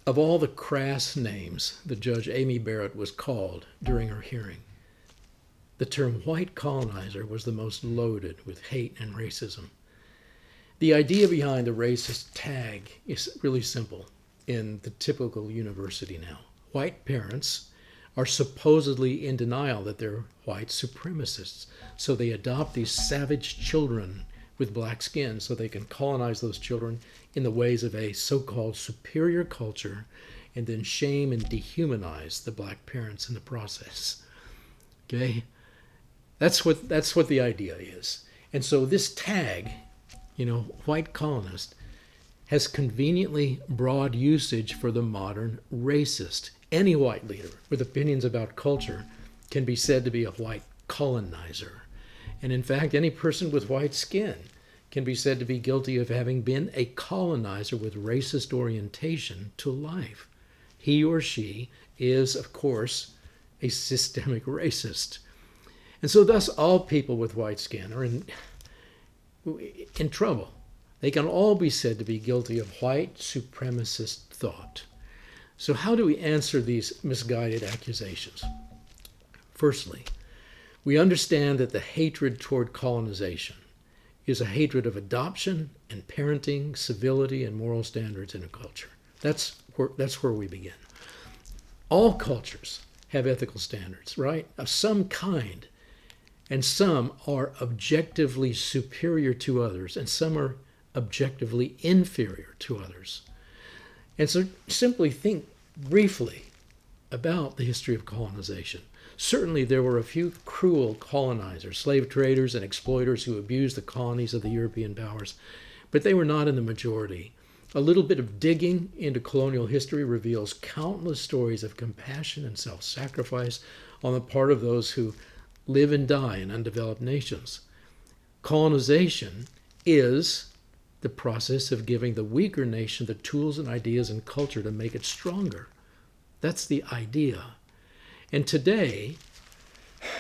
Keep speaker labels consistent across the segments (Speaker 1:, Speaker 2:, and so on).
Speaker 1: Of all the crass names that Judge Amy Barrett was called during her hearing, the term white colonizer was the most loaded with hate and racism. The idea behind the racist tag is really simple in the typical university now. White parents are supposedly in denial that they're white supremacists, so they adopt these savage children with black skin so they can colonize those children in the ways of a so-called superior culture and then shame and dehumanize the black parents in the process. Okay? That's what the idea is. And so this tag, white colonist, has conveniently broad usage for the modern racist. Any white leader with opinions about culture can be said to be a white colonizer. And in fact, any person with white skin can be said to be guilty of having been a colonizer with racist orientation to life. He or she is, of course, a systemic racist. And so thus all people with white skin are in trouble. They can all be said to be guilty of white supremacist thought. So how do we answer these misguided accusations? Firstly, we understand that the hatred toward colonization is a hatred of adoption and parenting, civility, and moral standards in a culture. That's where we begin. All cultures have ethical standards, right? Of some kind. And some are objectively superior to others, and some are objectively inferior to others. And so simply think briefly about the history of colonization. Certainly there were a few cruel colonizers, slave traders and exploiters who abused the colonies of the European powers, but they were not in the majority. A little bit of digging into colonial history reveals countless stories of compassion and self-sacrifice on the part of those who live and die in undeveloped nations. Colonization is the process of giving the weaker nation the tools and ideas and culture to make it stronger. That's the idea. And today,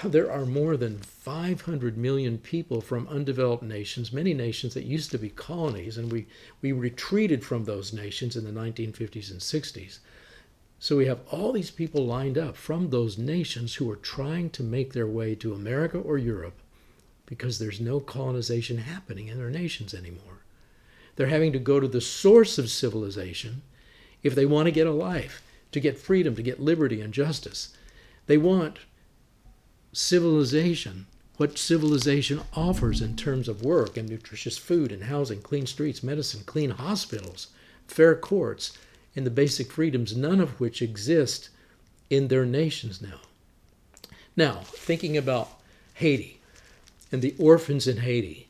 Speaker 1: there are more than 500 million people from undeveloped nations, many nations that used to be colonies, and we retreated from those nations in the 1950s and 60s. So we have all these people lined up from those nations who are trying to make their way to America or Europe because there's no colonization happening in their nations anymore. They're having to go to the source of civilization if they want to get a life, to get freedom, to get liberty and justice. They want civilization, what civilization offers in terms of work and nutritious food and housing, clean streets, medicine, clean hospitals, fair courts, and the basic freedoms, none of which exist in their nations now. Now, thinking about Haiti and the orphans in Haiti,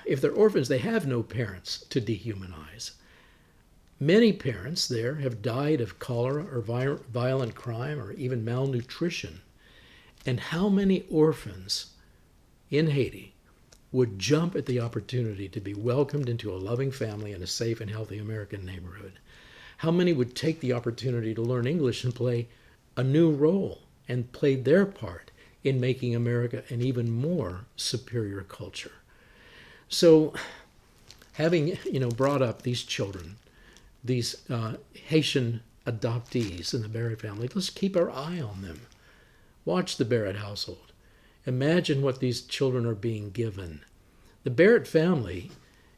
Speaker 1: if they're orphans, they have no parents to dehumanize. Many parents there have died of cholera or violent crime or even malnutrition. And how many orphans in Haiti would jump at the opportunity to be welcomed into a loving family in a safe and healthy American neighborhood? How many would take the opportunity to learn English and play a new role and play their part in making America an even more superior culture? So having brought up these children, these Haitian adoptees in the Barrett family, let's keep our eye on them. Watch the Barrett household. Imagine what these children are being given. The Barrett family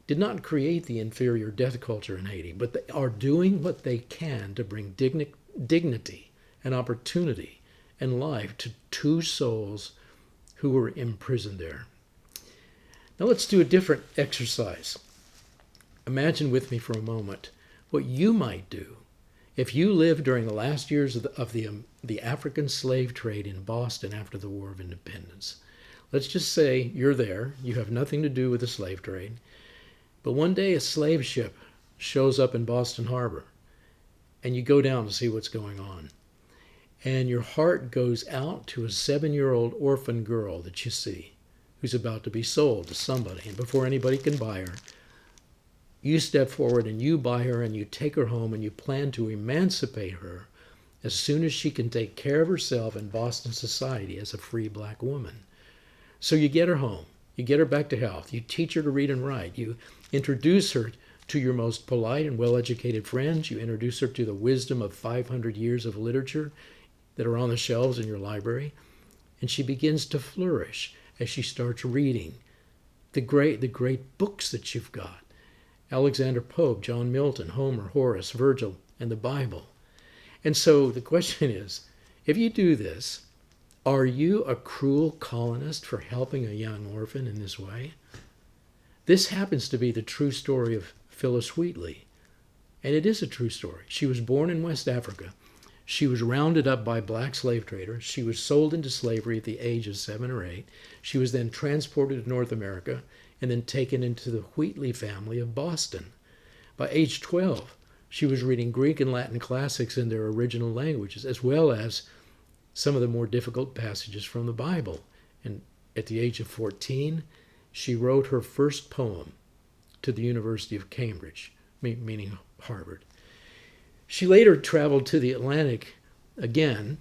Speaker 1: did not create the inferior death culture in Haiti, but they are doing what they can to bring dignity and opportunity and life to two souls who were imprisoned there. Now let's do a different exercise. Imagine with me for a moment what you might do if you lived during the last years of the African slave trade in Boston after the War of Independence. Let's just say you're there, you have nothing to do with the slave trade, but one day a slave ship shows up in Boston Harbor, and you go down to see what's going on. And your heart goes out to a 7-year-old orphan girl that you see, who's about to be sold to somebody. And before anybody can buy her, you step forward and you buy her and you take her home and you plan to emancipate her as soon as she can take care of herself in Boston society as a free black woman. So you get her home. You get her back to health. You teach her to read and write. You introduce her to your most polite and well-educated friends. You introduce her to the wisdom of 500 years of literature that are on the shelves in your library. And she begins to flourish as she starts reading the great books that you've got. Alexander Pope, John Milton, Homer, Horace, Virgil, and the Bible. And so the question is, if you do this, are you a cruel colonist for helping a young orphan in this way? This happens to be the true story of Phyllis Wheatley. And it is a true story. She was born in West Africa. She was rounded up by black slave traders. She was sold into slavery at the age of 7 or 8. She was then transported to North America and then taken into the Wheatley family of Boston. By age 12, she was reading Greek and Latin classics in their original languages, as well as some of the more difficult passages from the Bible. And at the age of 14, she wrote her first poem to the University of Cambridge, meaning Harvard. She later traveled to the Atlantic again,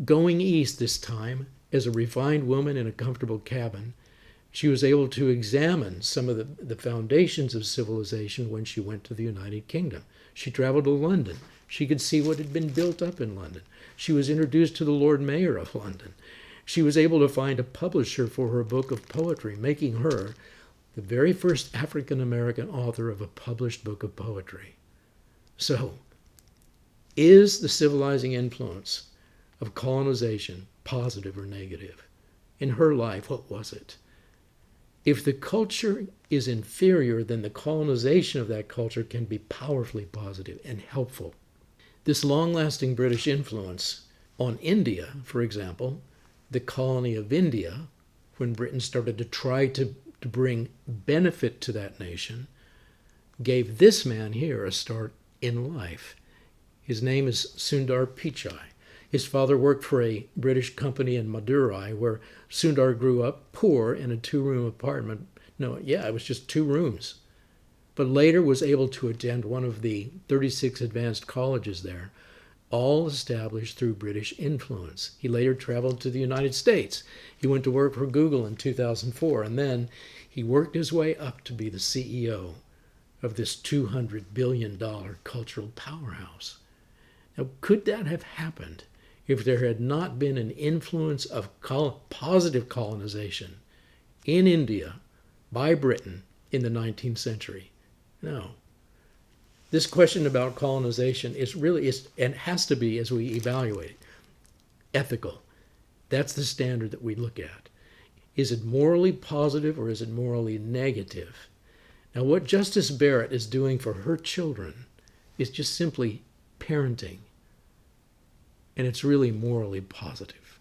Speaker 1: going east this time as a refined woman in a comfortable cabin. She was able to examine some of the foundations of civilization when she went to the United Kingdom. She traveled to London. She could see what had been built up in London. She was introduced to the Lord Mayor of London. She was able to find a publisher for her book of poetry, making her the very first African-American author of a published book of poetry. So, is the civilizing influence of colonization positive or negative? In her life, what was it? If the culture is inferior, then the colonization of that culture can be powerfully positive and helpful. This long-lasting British influence on India, for example, the colony of India, when Britain started to try to bring benefit to that nation, gave this man here a start in life. His name is Sundar Pichai. His father worked for a British company in Madurai, where Sundar grew up poor in a 2-room apartment. It was just 2 rooms. But later was able to attend one of the 36 advanced colleges there, all established through British influence. He later traveled to the United States. He went to work for Google in 2004, and then he worked his way up to be the CEO of this $200 billion cultural powerhouse. Now, could that have happened if there had not been an influence of positive colonization in India by Britain in the 19th century? No. This question about colonization is and has to be, as we evaluate it, ethical. That's the standard that we look at. Is it morally positive or is it morally negative? Now, what Justice Barrett is doing for her children is just simply parenting. And it's really morally positive.